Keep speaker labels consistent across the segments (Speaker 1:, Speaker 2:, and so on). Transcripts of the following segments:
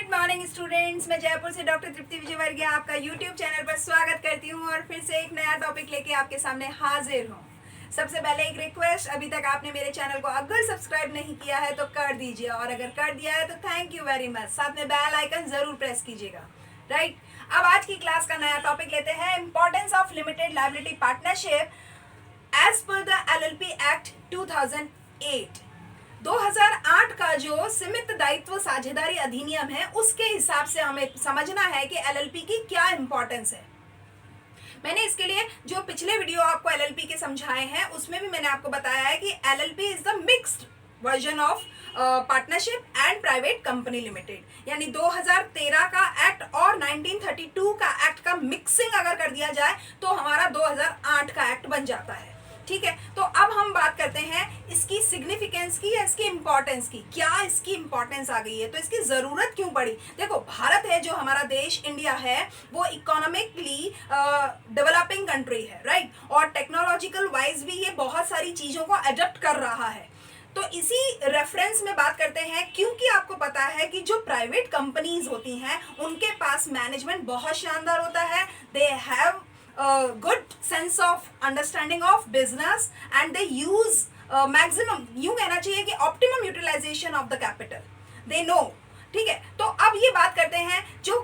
Speaker 1: Good morning students, मैं जयपुर से doctor तृप्ति विजयवर्गीय आपका यूट्यूब चैनल पर स्वागत करती हूँ और फिर से एक नया टॉपिक लेके आपके सामने हाजिर हूँ। सबसे पहले एक रिक्वेस्ट, अभी तक आपने मेरे चैनल को अगर सब्सक्राइब नहीं किया है तो कर दीजिए और अगर कर दिया है तो थैंक यू वेरी मच। साथ में बेल आइकन जरूर प्रेस कीजिएगा। राइट, अब आज की क्लास का नया टॉपिक लेते हैं, importance of limited liability partnership as per the LLP act 2008। 2008 का जो सीमित दायित्व साझेदारी अधिनियम है उसके हिसाब से हमें समझना है कि LLP की क्या इंपॉर्टेंस है। मैंने इसके लिए जो पिछले वीडियो आपको LLP के समझाए हैं उसमें भी मैंने आपको बताया है कि LLP is the mixed version of partnership and private company limited, यानी 2013 का एक्ट और 1932 का एक्ट का मिक्सिंग अगर कर दिया जाए तो हमारा 2008 का एक्ट बन जाता है। ठीक है, तो अब हम बात करते हैं इसकी सिग्निफिकेंस की या इसकी इंपॉर्टेंस की। क्या इसकी इंपॉर्टेंस आ गई है, तो इसकी जरूरत क्यों पड़ी। देखो, भारत है जो हमारा देश, इंडिया है, वो इकोनॉमिकली डेवलपिंग कंट्री है, राइट, और टेक्नोलॉजिकल वाइज भी ये बहुत सारी चीजों को अडॉप्ट कर रहा है। तो इसी रेफरेंस में बात करते हैं, क्योंकि आपको पता है कि जो प्राइवेट कंपनीज होती हैं उनके पास मैनेजमेंट बहुत शानदार होता है। They have good sense of understanding of business and they use maximum, यूं कहना चाहिए कि optimum utilization of the capital they know। ठीक है, तो अब ये बात करते हैं जो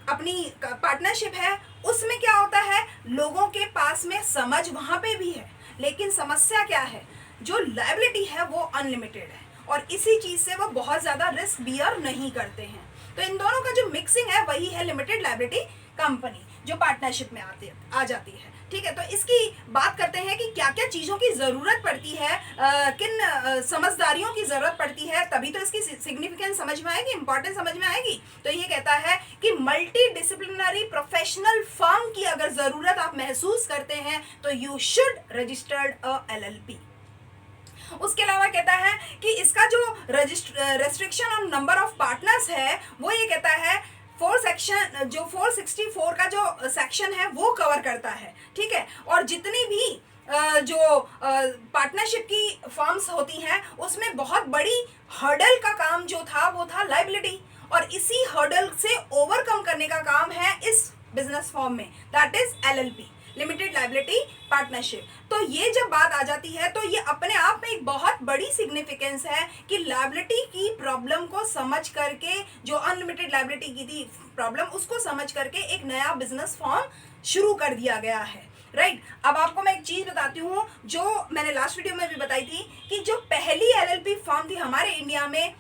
Speaker 1: अपनी पार्टनरशिप है उसमें क्या होता है, लोगों के पास में समझ वहां पे भी है, लेकिन समस्या क्या है, जो लायबिलिटी है वो अनलिमिटेड है और इसी चीज से वो बहुत ज्यादा रिस्क बियर नहीं करते हैं। तो इन दोनों का जो मिक्सिंग है वही है लिमिटेड लायबिलिटी कंपनी जो पार्टनरशिप में आ जाती है। ठीक है, तो इसकी बात करते हैं कि क्या क्या चीज़ों की ज़रूरत पड़ती है, किन समझदारियों की ज़रूरत पड़ती है, तभी तो इसकी सिग्निफिकेंस समझ में आएगी, इंपॉर्टेंस समझ में आएगी। तो ये कहता है कि मल्टी डिसिप्लिनरी प्रोफेशनल फर्म की अगर ज़रूरत आप महसूस करते हैं तो you should registered a LLP। उसके अलावा कहता है कि इसका जो restriction on number of partners है वो ये कहता है 464 का जो सेक्शन है वो कवर करता है। ठीक है, और जितनी भी जो पार्टनरशिप की फर्म्स होती हैं उसमें बहुत बड़ी हर्डल का काम जो था वो था लायबिलिटी, और इसी हर्डल से ओवरकम करने का काम है इस बिजनेस फॉर्म में, that is LLP, limited liability partnership. तो ये जब बात आ जाती है तो ये अपने आप में एक बहुत बड़ी सिग्निफिकेंस है कि लायबिलिटी की प्रॉब्लम को समझ करके, जो अनलिमिटेड लायबिलिटी की थी प्रॉब्लम, उसको समझ करके एक नया बिजनेस फॉर्म शुरू कर दिया गया है। राइट, अब आपको मैं एक चीज बताती हूँ जो मैंने लास्ट वीडियो में भी बताई थी कि जो पहली LLP फॉर्म थी हमारे इंडिया में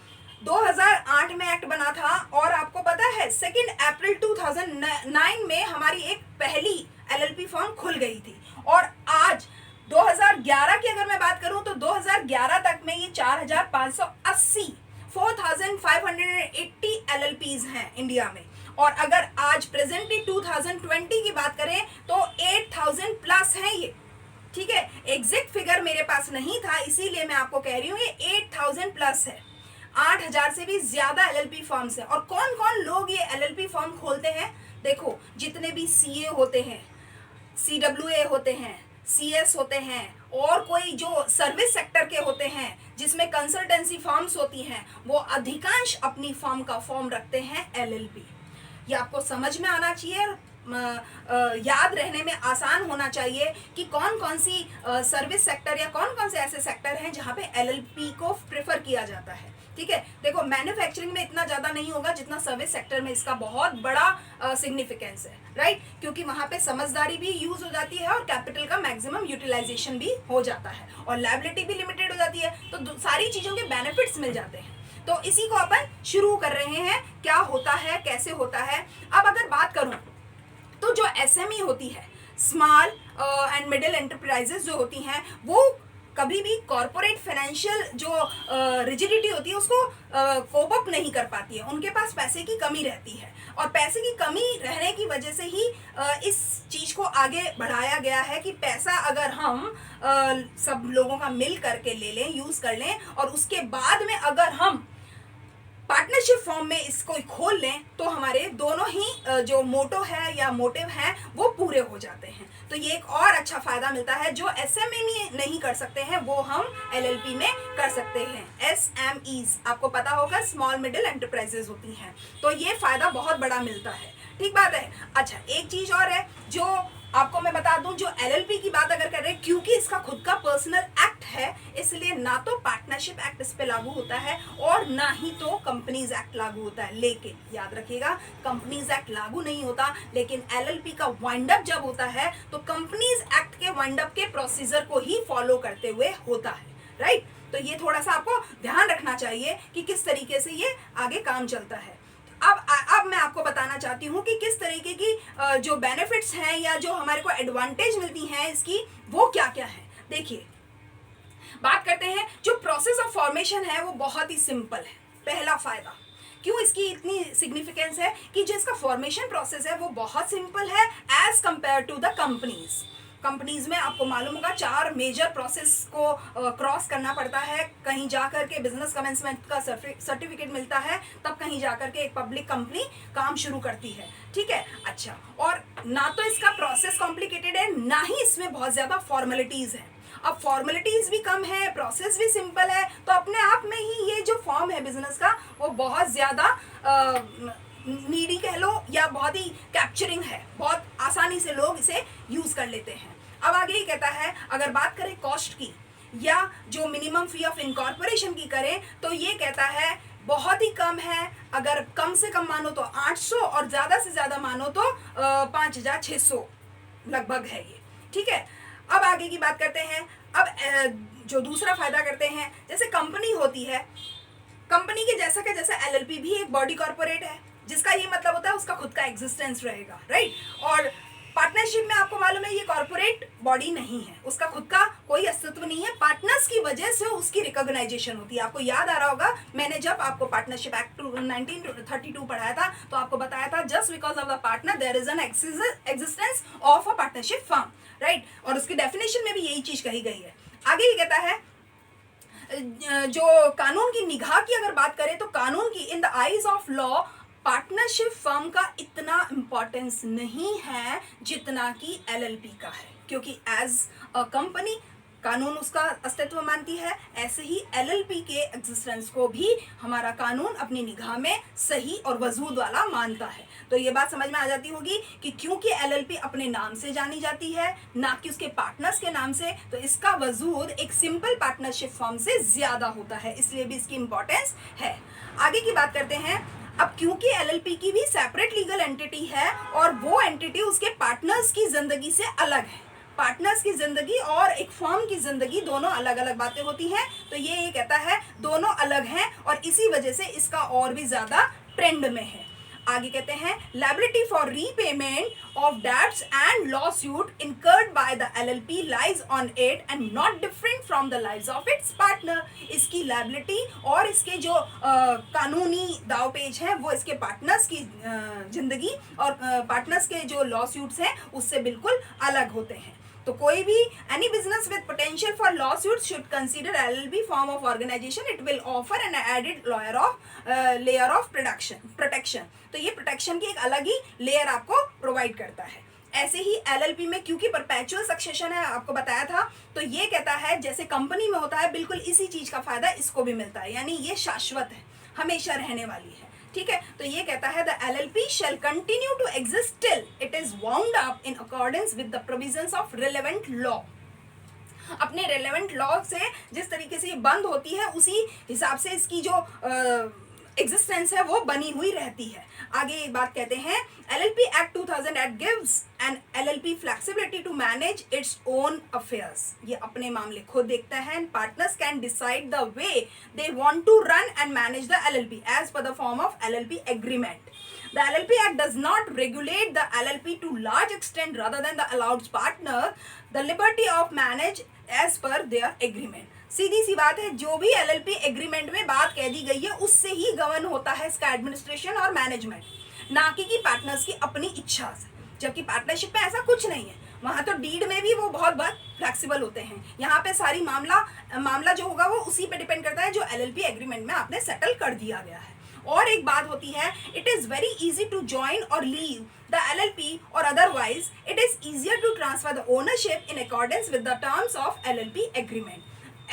Speaker 1: 2008 में एक्ट बना था, और आपको पता है 2 अप्रैल 2009 में हमारी एक पहली LLP फॉर्म खुल गई थी, और आज 2011 की अगर मैं बात करूं तो 2011 तक में ये 4,580 LLPs हैं इंडिया में, और अगर आज प्रेजेंटली 2020 की बात करें तो 8,000 प्लस हैं ये। ठीक है, एग्जैक्ट फिगर मेरे पास नहीं था इसीलिए मैं आपको कह रही हूँ ये 8,000 प्लस है, 8,000 से भी ज्यादा LLP फॉर्म्स है। और कौन कौन लोग ये LLP फॉर्म खोलते हैं, देखो, जितने भी CA होते हैं, CWA होते हैं, CS होते हैं, और कोई जो सर्विस सेक्टर के होते हैं जिसमें कंसल्टेंसी फर्म्स होती हैं, वो अधिकांश अपनी फर्म का फॉर्म रखते हैं LLP। ये आपको समझ में आना चाहिए, याद रहने में आसान होना चाहिए कि कौन कौन सी सर्विस सेक्टर या कौन कौन से ऐसे सेक्टर हैं जहाँ पे LLP को प्रेफर किया जाता है। ठीक है, देखो, मैन्युफैक्चरिंग में इतना ज़्यादा नहीं होगा जितना सर्विस सेक्टर में इसका बहुत बड़ा सिग्निफिकेंस है, राइट, क्योंकि वहाँ पे समझदारी भी यूज हो जाती है और कैपिटल का मैक्सिमम यूटिलाइजेशन भी हो जाता है और लायबिलिटी भी लिमिटेड हो जाती है, तो सारी चीज़ों के बेनिफिट्स मिल जाते हैं। तो इसी को अपन शुरू कर रहे हैं, क्या होता है, कैसे होता है। अब अगर बात करूँ तो जो SME होती है, स्मॉल एंड मिडिल एंटरप्राइजेस जो होती हैं, वो कभी भी कॉरपोरेट फाइनेंशियल जो रिजिडिटी होती है उसको कोप अप नहीं कर पाती है, उनके पास पैसे की कमी रहती है, और पैसे की कमी रहने की वजह से ही इस चीज़ को आगे बढ़ाया गया है कि पैसा अगर हम सब लोगों का मिल करके ले लें, यूज़ कर लें, और उसके बाद में अगर हम पार्टनरशिप फॉर्म में इसको खोल लें तो हमारे दोनों ही जो मोटो है या मोटिव है वो पूरे हो जाते हैं। तो ये एक और अच्छा फायदा मिलता है जो SME नहीं कर सकते हैं, वो हम LLP में कर सकते हैं। SMEs आपको पता होगा, स्मॉल मिडिल एंटरप्राइजेस होती हैं, तो ये फायदा बहुत बड़ा मिलता है। ठीक बात है। अच्छा, एक चीज और है जो आपको मैं बता दूं, जो LLP की बात अगर कर रहे हैं, क्योंकि इसका खुद का पर्सनल एक्ट है, इसलिए ना तो पार्टनरशिप एक्ट इस पे लागू होता है और ना ही तो कंपनीज एक्ट लागू होता है। लेकिन याद रखिएगा, कंपनीज एक्ट लागू नहीं होता, लेकिन LLP का वाइंड अप जब होता है तो कंपनीज एक्ट के वाइंड अप के प्रोसीजर को ही फॉलो करते हुए होता है, राइट। तो ये थोड़ा सा आपको ध्यान रखना चाहिए कि किस तरीके से ये आगे काम चलता है। अब मैं आपको बताना चाहती हूँ कि किस तरीके की जो बेनिफिट्स हैं या जो हमारे को एडवांटेज मिलती हैं इसकी, वो क्या क्या है। देखिए, बात करते हैं, जो प्रोसेस ऑफ फॉर्मेशन है वो बहुत ही सिंपल है। पहला फायदा, क्यों इसकी इतनी सिग्निफिकेंस है कि जो इसका फॉर्मेशन प्रोसेस है वो बहुत सिंपल है as compare to the companies में आपको मालूम होगा 4 मेजर प्रोसेस को क्रॉस करना पड़ता है। कहीं जाकर के बिजनेस कमेंसमेंट का सर्टिफिकेट मिलता है, तब कहीं जाकर के एक पब्लिक कंपनी काम शुरू करती है। ठीक है। अच्छा, और ना तो इसका प्रोसेस कॉम्प्लिकेटेड है, ना ही इसमें बहुत ज्यादा फॉर्मेलिटीज है। अब फॉर्मेलिटीज भी कम है, प्रोसेस भी सिंपल है, तो अपने आप में ही ये जो फॉर्म है बिजनेस का वो बहुत ज्यादा नीडी कह लो या बहुत ही कैप्चरिंग है, बहुत आसानी से लोग इसे यूज कर लेते हैं। अब आगे ही कहता है, अगर बात करें कॉस्ट की या जो मिनिमम फी ऑफ इनकॉर्पोरेशन की करें, तो ये कहता है बहुत ही कम है। अगर कम से कम मानो तो 800 और ज्यादा से ज्यादा मानो तो 5600 लगभग है ये। ठीक है। अब आगे की बात करते हैं। अब जो दूसरा फायदा करते हैं, जैसे कंपनी होती है, कंपनी के जैसा के जैसा LLP भी एक बॉडी कॉर्पोरेट है, जिसका ये मतलब होता है उसका खुद का एग्जिस्टेंस रहेगा, राइट। और पार्टनरशिप में आपको मालूम है ये कॉर्पोरेट बॉडी नहीं है, उसका खुद का कोई अस्तित्व नहीं है, पार्टनर्स की वजह से उसकी रिकॉग्नाइजेशन होती है। आपको याद आ रहा होगा, मैंने जब आपको पार्टनरशिप एक्ट 1932 पढ़ाया था तो आपको बताया था just because of the partner there is an existence of a partnership firm, right. और उसकी डेफिनेशन में भी यही चीज कही गई है। आगे ये कहता है, जो कानून की निगाह की अगर बात करें तो कानून की in the eyes of law partnership firm का इतना इंपॉर्टेंस नहीं है जितना कि LLP का है, क्योंकि एज अ कंपनी कानून उसका अस्तित्व मानती है, ऐसे ही LLP के एग्जिस्टेंस को भी हमारा कानून अपनी निगाह में सही और वजूद वाला मानता है। तो ये बात समझ में आ जाती होगी कि क्योंकि LLP अपने नाम से जानी जाती है, ना कि उसके पार्टनर्स के नाम से, तो इसका वजूद एक सिंपल पार्टनरशिप फर्म से ज्यादा होता है, इसलिए भी इसकी इंपॉर्टेंस है। आगे की बात करते हैं। अब क्योंकि LLP की भी सेपरेट लीगल एंटिटी है और वो एंटिटी उसके पार्टनर्स की जिंदगी से अलग है, पार्टनर्स की जिंदगी और एक फर्म की जिंदगी दोनों अलग अलग बातें होती हैं, तो ये कहता है दोनों अलग हैं और इसी वजह से इसका और भी ज्यादा ट्रेंड में है। आगे कहते हैं, liability for repayment of debts and lawsuit incurred by the LLP lies on it and not different from the lives of its partner. इसकी लायबिलिटी और इसके जो कानूनी दाव पेच हैं वो इसके पार्टनर्स की जिंदगी और पार्टनर्स के जो लॉसूट्स हैं उससे बिल्कुल अलग होते हैं। तो कोई भी any business with potential for lawsuits should consider LLP form of organization. It will offer an added layer of protection. तो ये protection की एक अलग ही layer आपको provide करता है। ऐसे ही LLP में क्योंकि परपेचुअल सक्सेशन है, आपको बताया था, तो ये कहता है जैसे कंपनी में होता है बिल्कुल इसी चीज का फायदा इसको भी मिलता है, यानी ये शाश्वत है, हमेशा रहने वाली है। ठीक है। तो ये कहता है the LLP shall continue to exist till it is wound up in accordance with the provisions of relevant law. अपने रेलेवेंट लॉ से जिस तरीके से ये बंद होती है उसी हिसाब से इसकी जो एग्जिस्टेंस है वो बनी हुई रहती है। आगे एक बात कहते हैं, LLP Act 2008 gives an LLP flexibility to manage its own affairs. ये अपने मामले खुद देखता है and partners can decide the way they want to run and manage the LLP as per the form of LLP agreement. The LLP Act does not regulate the LLP to large extent rather than the allowed partner the liberty of manage as per their agreement. सीधी सी बात है, जो भी LLP agreement में बात कह दी गई है उससे ही गवर्न होता है इसका एडमिनिस्ट्रेशन और मैनेजमेंट, ना कि पार्टनर्स की अपनी इच्छा से। जबकि पार्टनरशिप में ऐसा कुछ नहीं है, वहां तो डीड में भी वो बहुत फ्लेक्सिबल होते हैं। यहाँ पे सारी मामला जो होगा वो उसी पे डिपेंड करता है जो LLP एग्रीमेंट में आपने सेटल कर दिया गया है। और एक बात होती है, it is very easy to join और लीव द LLP और otherwise it is easier to transfer the ownership in accordance with the terms of LLP agreement.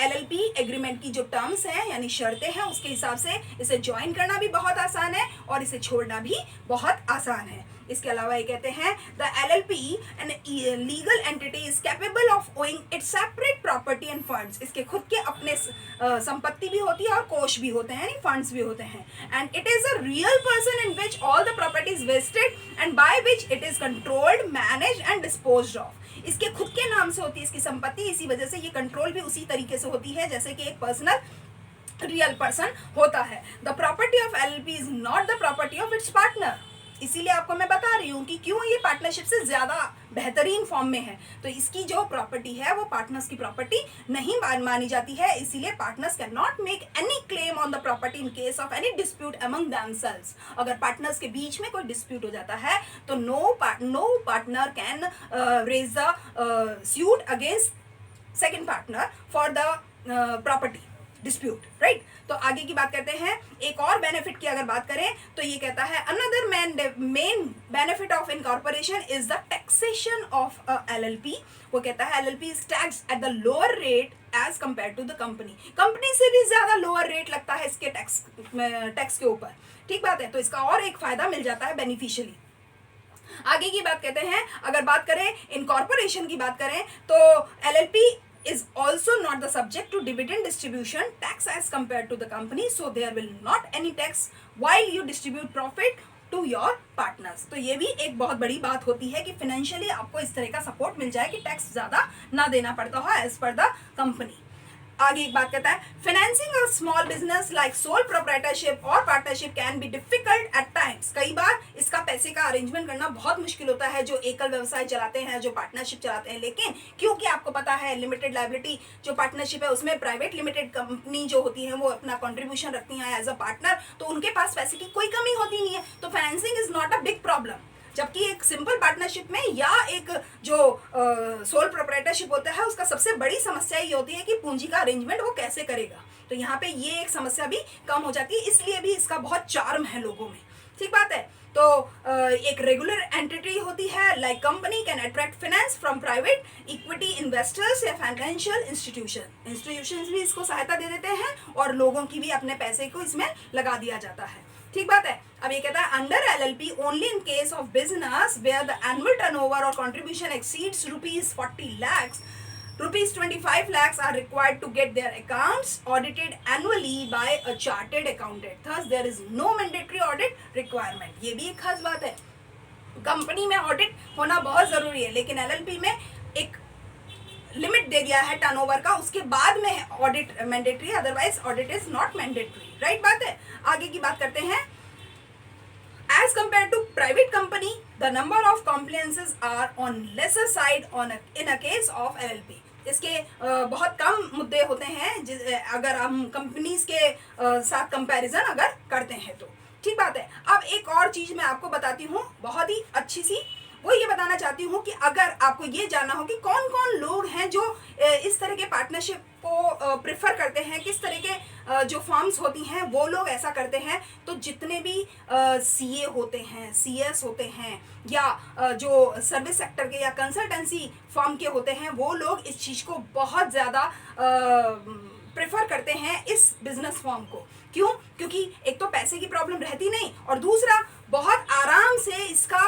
Speaker 1: LLP agreement की जो टर्म्स हैं यानी शर्तें हैं उसके हिसाब से इसे ज्वाइन करना भी बहुत आसान है और इसे छोड़ना भी बहुत आसान है। इसके अलावा ये कहते हैं the LLP an legal entity is capable of owing its separate property and funds. इसके खुद के अपने संपत्ति भी होती है और कोष भी होते हैं यानी फंड्स भी होते हैं। And it is a real person in which all the property is vested and by which it is controlled, manage and disposed of. इसके खुद के नाम से होती है इसकी संपत्ति, इसी वजह से ये कंट्रोल भी उसी तरीके से होती है जैसे कि एक पर्सनल रियल पर्सन होता है। The property of LLP is not the property of its partner. इसीलिए आपको मैं बता रही हूँ कि क्यों ये पार्टनरशिप से ज़्यादा बेहतरीन फॉर्म में है। तो इसकी जो प्रॉपर्टी है वो पार्टनर्स की प्रॉपर्टी नहीं मानी जाती है, इसीलिए partners can not make any claim on the property in case of any dispute among themselves. अगर पार्टनर्स के बीच में कोई डिस्प्यूट हो जाता है तो no partner can raise the suit against second partner for the property dispute, right. तो आगे की बात करते हैं। एक और बेनिफिट की अगर बात करें तो ये कहता है another main benefit of incorporation is the taxation of LLP। वो कहता है LLP is taxed at the lower rate as compare to the company. Company से भी ज्यादा लोअर रेट लगता है इसके टैक्स के ऊपर, ठीक बात है। तो इसका और एक फायदा मिल जाता है बेनिफिशियली। आगे की बात कहते हैं, अगर बात करें इनकॉर्पोरेशन की बात करें तो LLP is also not the subject to dividend distribution tax as compared to the company, so there will not any tax while you distribute profit to your partners। तो ये भी एक बहुत बड़ी बात होती है कि फाइनेंशियली आपको इस तरह का सपोर्ट मिल जाए कि टैक्स ज़्यादा ना देना पड़ता हो एज पर द कंपनी। आगे एक बात कहता है financing a small business like sole proprietorship और partnership can be difficult at times. कई बार इसका पैसे का अरेंजमेंट करना बहुत मुश्किल होता है जो एकल व्यवसाय चलाते हैं, जो पार्टनरशिप चलाते हैं। लेकिन क्योंकि आपको पता है लिमिटेड लायबिलिटी जो पार्टनरशिप है उसमें प्राइवेट लिमिटेड कंपनी जो होती है वो अपना कॉन्ट्रीब्यूशन रखती हैं एज अ पार्टनर, तो उनके पास पैसे की कोई कमी होती नहीं है, तो financing is not a big problem. जबकि एक सिंपल पार्टनरशिप में या एक जो सोल प्रोप्राइटरशिप होता है उसका सबसे बड़ी समस्या ये होती है कि पूंजी का अरेंजमेंट वो कैसे करेगा। तो यहाँ पे ये एक समस्या भी कम हो जाती है, इसलिए भी इसका बहुत चार्म है लोगों में, ठीक बात है। तो एक रेगुलर एंटिटी होती है like company can attract finance from private equity investors या फाइनेंशियल इंस्टीट्यूशंस भी इसको सहायता दे देते हैं और लोगों की भी अपने पैसे को इसमें लगा दिया जाता है, ठीक बात है। अब ये कहता है under LLP only in case of business where the annual turnover और contribution exceeds ₹40 lakhs, ₹25 lakhs are required to get their accounts audited annually by a chartered accountant. Thus there is no mandatory audit requirement. ये भी एक खास बात है, company में audit होना बहुत जरूरी है, लेकिन LLP में एक लिमिट दे दिया है टर्नओवर का, उसके बाद में audit mandatory, otherwise audit is not mandatory, right बात है। आगे की बात करते हैं as compare to private company the number of compliances are on lesser side in a case of LLP। इसके बहुत कम मुद्दे होते हैं अगर हम कंपनीज के साथ कंपैरिजन अगर करते हैं तो, ठीक बात है। अब एक और चीज मैं आपको बताती हूँ बहुत ही अच्छी सी, वो ये बताना चाहती हूँ कि अगर आपको ये जानना हो कि कौन कौन लोग हैं जो इस तरह के पार्टनरशिप को प्रेफर करते हैं, किस तरह के जो फर्म्स होती हैं वो लोग ऐसा करते हैं, तो जितने भी CA होते हैं, CS होते हैं या जो सर्विस सेक्टर के या कंसल्टेंसी फर्म के होते हैं वो लोग इस चीज़ को बहुत ज़्यादा प्रेफर करते हैं इस बिजनेस फॉर्म को। क्यों? क्योंकि एक तो पैसे की प्रॉब्लम रहती नहीं और दूसरा बहुत आराम से इसका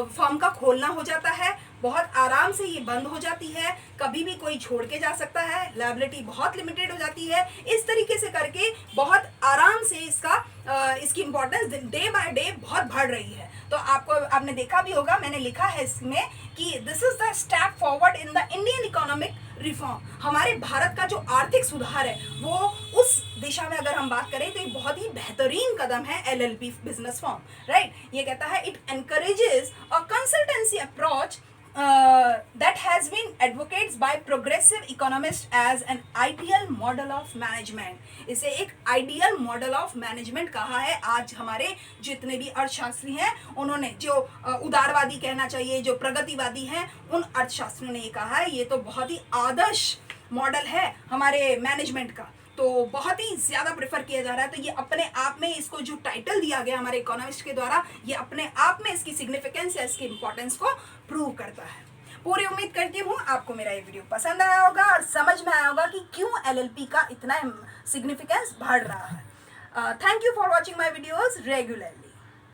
Speaker 1: फर्म का खोलना हो जाता है, बहुत आराम से ये बंद हो जाती है, कभी भी कोई छोड़ के जा सकता है, लायबिलिटी बहुत लिमिटेड हो जाती है। इस तरीके से करके बहुत आराम से इसकी इम्पोर्टेंस डे बाय डे बहुत बढ़ रही है। तो आपने देखा भी होगा, मैंने लिखा है इसमें कि this is the step forward in the Indian economic reform. हमारे भारत का जो आर्थिक सुधार है वो उस दिशा में अगर हम बात करें तो ये बहुत ही बेहतरीन कदम है LLP बिजनेस फॉर्म, राइट। ये कहता है it encourages a consultancy approach that has been advocated by progressive economists as an ideal model of management। इसे एक आइडियल मॉडल ऑफ मैनेजमेंट कहा है। आज हमारे जितने भी अर्थशास्त्री हैं उन्होंने जो उदारवादी कहना चाहिए, जो प्रगतिवादी हैं, उन अर्थशास्त्रियों ने ये कहा है ये तो बहुत ही आदर्श मॉडल है हमारे मैनेजमेंट का। तो बहुत ही ज़्यादा प्रेफर किया जा रहा है। तो ये अपने आप में इसको जो टाइटल दिया गया हमारे इकोनॉमिस्ट के द्वारा, ये अपने आप में इसकी सिग्निफिकेंस या इसकी इंपॉर्टेंस को प्रूव करता है। पूरी उम्मीद करती हूँ आपको मेरा ये वीडियो पसंद आया होगा और समझ में आया होगा कि क्यों एलएलपी का इतना सिग्निफिकेंस बढ़ रहा है। Thank you for watching my videos regularly.